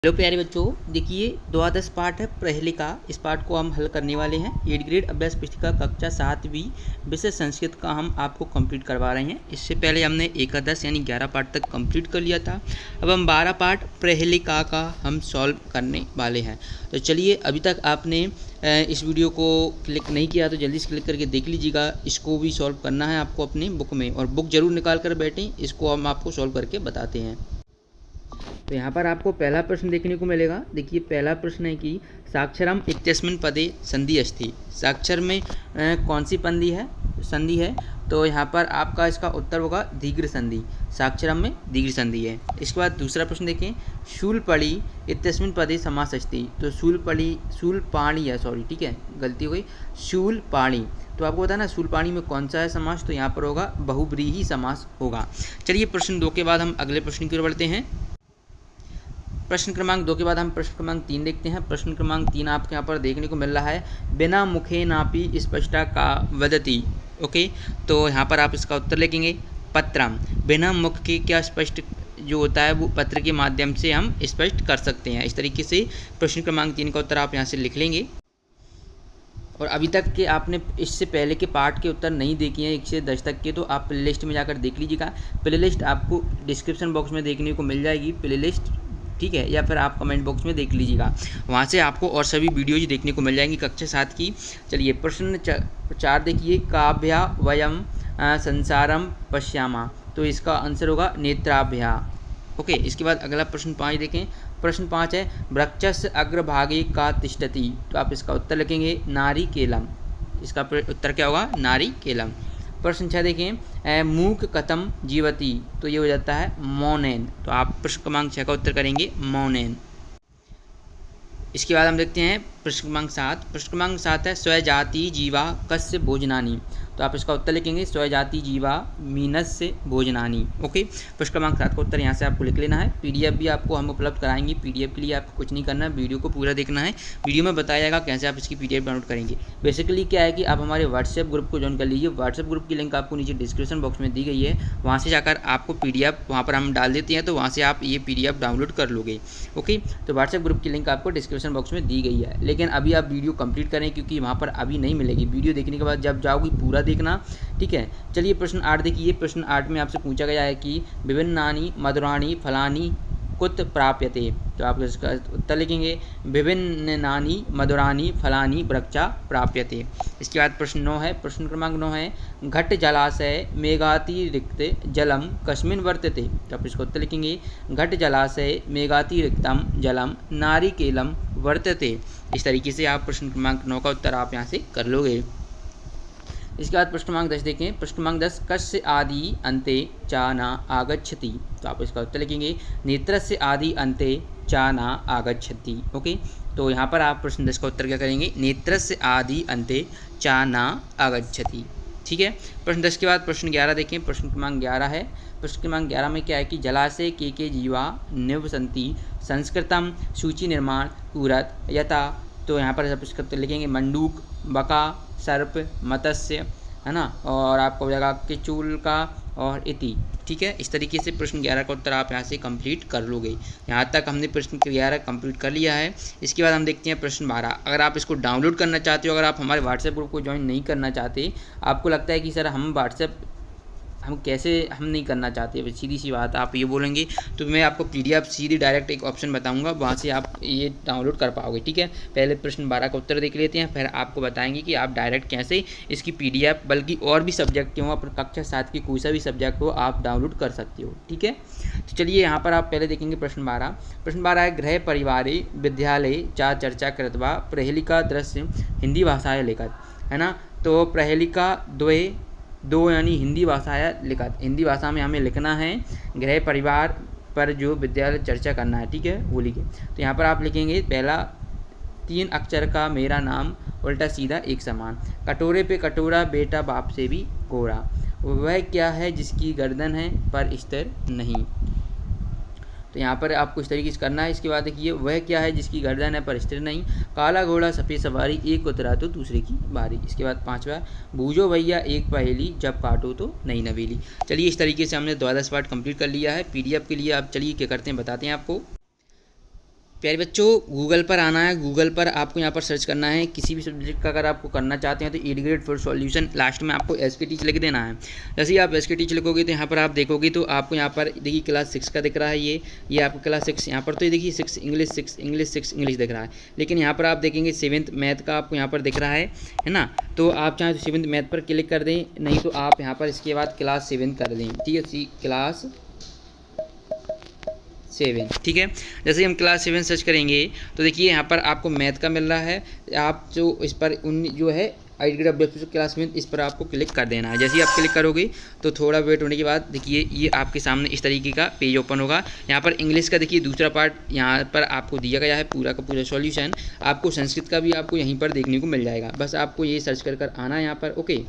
Hello प्यारे बच्चों, देखिए द्वादश पाठ है प्रहेलिका। इस पाठ को हम हल करने वाले हैं। 8th ग्रेड अभ्यास पुस्तिका कक्षा 7वीं विषय संस्कृत का हम आपको कंप्लीट करवा रहे हैं। इससे पहले हमने एकादश यानी 11 पाठ तक कंप्लीट कर लिया था। अब हम 12 पाठ प्रहेलिका का हम सॉल्व करने वाले हैं। तो चलिए, अभी तक आपने इस वीडियो को क्लिक नहीं किया तो जल्दी से क्लिक करके देख लीजिएगा। इसको भी सॉल्व करना है आपको अपने बुक में, और बुक ज़रूर निकाल कर बैठें। इसको हम आपको सॉल्व करके बताते हैं। तो यहाँ पर आपको पहला प्रश्न देखने को मिलेगा। देखिए, पहला प्रश्न है कि साक्षरम इत्यस्मिन् पदे संधि अस्ति। साक्षर में कौन सी संधि है। तो यहाँ पर आपका इसका उत्तर होगा दीर्घ संधि। साक्षरम में दीर्घ संधि है। इसके बाद दूसरा प्रश्न देखें, शूलपणि इत्यस्मिन् पदे समास अस्ति। तो शूलपाणि है, सॉरी ठीक है, गलती हो गई, शूलपाणि। तो आपको पता है ना शूलपाणि में कौन सा है समास, तो यहाँ पर होगा बहुव्रीहि समास होगा। चलिए, प्रश्न 2 के बाद हम अगले प्रश्न की ओर बढ़ते हैं। प्रश्न क्रमांक 2 के बाद हम प्रश्न क्रमांक 3 देखते हैं। प्रश्न क्रमांक 3 आपके यहाँ पर देखने को मिल रहा है, बिना मुखे नापी स्पष्टा का वदति। ओके, तो यहाँ पर आप इसका उत्तर लिखेंगे पत्रम। बिना मुख के क्या स्पष्ट जो होता है वो पत्र के माध्यम से हम स्पष्ट कर सकते हैं। इस तरीके से प्रश्न क्रमांक 3 का उत्तर आप यहाँ से लिख लेंगे। और अभी तक के आपने इससे पहले के पार्ट के उत्तर नहीं देखे हैं 1 से 10 तक के, तो आप प्ले लिस्ट में जाकर देख लीजिएगा। प्ले लिस्ट आपको डिस्क्रिप्शन बॉक्स में देखने को मिल जाएगी, प्ले लिस्ट, ठीक है, या फिर आप कमेंट बॉक्स में देख लीजिएगा। वहाँ से आपको और सभी वीडियोज देखने को मिल जाएंगी कक्षा 7 की। चलिए, प्रश्न 4 देखिए, काभ्या वयम संसारम पश्यामा। तो इसका आंसर होगा नेत्राभ्या। ओके, इसके बाद अगला प्रश्न 5 देखें। प्रश्न 5 है, वृक्षस्य अग्रभागे का तिष्ठति। तो आप इसका उत्तर लिखेंगे नारिकेलम। इसका उत्तर क्या होगा, नारिकेलम। प्रश्न 6 देखें, मूक कथम जीवती। तो ये हो जाता है मौनेन। तो आप प्रश्न क्रमांक 6 का उत्तर करेंगे मौनेन। इसके बाद हम देखते हैं प्रश्न क्रमांक 7। प्रश्न क्रमांक 7 है, स्वजाति जीवा कस्य भोजनानि। तो आप इसका उत्तर लिखेंगे स्वजाति जीवा मीनस्य भोजनानि। ओके, प्रश्न क्रमांक 7 का उत्तर यहाँ से आपको लिख लेना है। पीडीएफ भी आपको हम उपलब्ध कराएंगे। पीडीएफ के लिए आपको कुछ नहीं करना है, वीडियो को पूरा देखना है। वीडियो में बताया जाएगा कैसे आप इसकी पीडीएफ डाउनलोड करेंगे। बेसिकली क्या है कि आप हमारे व्हाट्सएप ग्रुप को ज्वाइन कर लीजिए। व्हाट्सएप ग्रुप की लिंक आपको नीचे डिस्क्रिप्शन बॉक्स में दी गई है। वहाँ से जाकर आपको पीडीएफ वहाँ पर हम डाल देते हैं, तो वहाँ से आप ये पीडीएफ डाउनलोड कर लोगे। ओके, तो व्हाट्सएप ग्रुप की लिंक आपको डिस्क्रिप्शन बॉक्स में दी गई है। लेकिन अभी आप वीडियो कंप्लीट करें, क्योंकि वहाँ पर अभी नहीं मिलेगी। वीडियो देखने के बाद जब जाओगी पूरा देखना, ठीक है। चलिए, प्रश्न 8 देखिए। प्रश्न 8 में आपसे पूछा गया है कि विभिन्नानि मधुराणि फलानि कुत प्राप्यते। तो आप इसका उत्तर लिखेंगे विभिन्नानि मधुराणि फलानि वृक्षा प्राप्यते। इसके बाद प्रश्न 9 है। प्रश्न क्रमांक 9 है, घट जलाशय मेघातिरिक्त जलम कस्मिन् वर्तते। तो आप इसका उत्तर लिखेंगे घट जलाशय मेघातिरिक्तम जलम नारिकेलम वर्तते। इस तरीके से आप प्रश्न क्रमांक 9 का उत्तर आप यहाँ से कर लोगे। इसके बाद प्रश्न क्रमांक 10 देखें। प्रश्न क्रमांक 10, कस्य आदि अन्ते चा न आगच्छति। तो आप इसका उत्तर लिखेंगे नेत्रस्य आदि अन्ते चा न आगच्छति। ओके, तो यहाँ पर आप प्रश्न 10 का उत्तर क्या करेंगे, नेत्रस्य आदि अन्ते चा न आगच्छति। ठीक है। प्रश्न 10 के बाद प्रश्न 11 देखें। प्रश्न क्रमांक 11 है। प्रश्न क्रमांक 11 में क्या है कि जलाशय के जीवा निवसन्ति संस्कृतम सूची निर्माण कुरत यथा। तो यहाँ पर आप इसका उत्तर लिखेंगे मंडूक, बका, सर्प, मत्स्य, है ना, और आपको हो जाएगा किचूल का और इति। ठीक है, इस तरीके से प्रश्न 11 का उत्तर आप यहाँ से कंप्लीट कर लोगे। यहाँ तक हमने प्रश्न 11 कंप्लीट कर लिया है। इसके बाद हम देखते हैं प्रश्न 12। अगर आप इसको डाउनलोड करना चाहते हो, अगर आप हमारे व्हाट्सएप ग्रुप को ज्वाइन नहीं करना चाहते, आपको लगता है कि सर हम नहीं करना चाहते, सीधी सी बात आप ये बोलेंगे, तो मैं आपको पीडीएफ सीधी डायरेक्ट एक ऑप्शन बताऊंगा, वहाँ से आप ये डाउनलोड कर पाओगे। ठीक है, पहले प्रश्न 12 का उत्तर देख लेते हैं, फिर आपको बताएंगे कि आप डायरेक्ट कैसे इसकी पीडीएफ, बल्कि और भी सब्जेक्ट के हो, अपने कक्षा 7 की कोई सा भी सब्जेक्ट हो, आप डाउनलोड कर सकते हो। ठीक है, तो चलिए यहाँ पर आप पहले देखेंगे प्रश्न 12। प्रश्न 12 है, गृह परिवारे विद्यालय चा चर्चा कृत्वा प्रहेलिका दृश्य हिंदी भाषाएं लिखत। है ना, तो प्रहेलिका दो यानी हिंदी भाषाएं लिखत। हिंदी भाषा में हमें लिखना है, गृह परिवार पर जो विद्यालय चर्चा करना है, ठीक है, वो लिखे। तो यहाँ पर आप लिखेंगे पहला 3 अक्षर का मेरा नाम उल्टा सीधा एक समान। कटोरे पे कटोरा बेटा बाप से भी गोरा। वह क्या है जिसकी गर्दन है पर स्थिर नहीं। तो यहाँ पर आपको इस तरीके से करना है। इसके बाद देखिए, वह क्या है जिसकी गर्दन है पर स्थिर नहीं। काला घोड़ा सफ़ेद सवारी, एक उतरा तो दूसरे की बारी। इसके बाद 5वां, बूझो भैया एक पहेली जब काटो तो नई नवेली। चलिए, इस तरीके से हमने द्वादश पाठ कंप्लीट कर लिया है। पीडीएफ के लिए आप चलिए क्या करते हैं बताते हैं आपको। प्यारे बच्चों, गूगल पर आना है। गूगल पर आपको यहाँ पर सर्च करना है किसी भी सब्जेक्ट का अगर आपको करना चाहते हैं तो ई ग्रेड फॉर सॉल्यूशन, लास्ट में आपको एस के टीच लिख देना है। जैसे ही आप एस के टीच लिखोगे तो यहाँ पर आप देखोगे तो आपको यहाँ पर देखिए क्लास 6 का दिख रहा है। ये आपको क्लास 6 यहाँ पर तो ये देखिए 6 इंग्लिश दिख रहा है। लेकिन यहाँ पर आप देखेंगे 7th मैथ का आपको यहाँ पर दिख रहा है ना। तो आप चाहें तो 7th मैथ पर क्लिक कर दें, नहीं तो आप यहाँ पर इसके बाद क्लास 7 कर दें। ठीक है, क्लास 7। ठीक है, जैसे ही हम क्लास 7 सर्च करेंगे तो देखिए यहाँ पर आपको मैथ का मिल रहा है। आप जो इस पर जो है आई ग्रेड अभ्यास क्लास में, इस पर आपको क्लिक कर देना है। जैसे ही आप क्लिक करोगे तो थोड़ा वेट होने के बाद देखिए ये आपके सामने इस तरीके का पेज ओपन होगा। यहाँ पर इंग्लिश का देखिए दूसरा पार्ट यहाँ पर आपको दिया गया है, पूरा का पूरा सॉल्यूशन। आपको संस्कृत का भी आपको यहीं पर देखने को मिल जाएगा। बस आपको ये सर्च कर आना है यहाँ पर। ओके।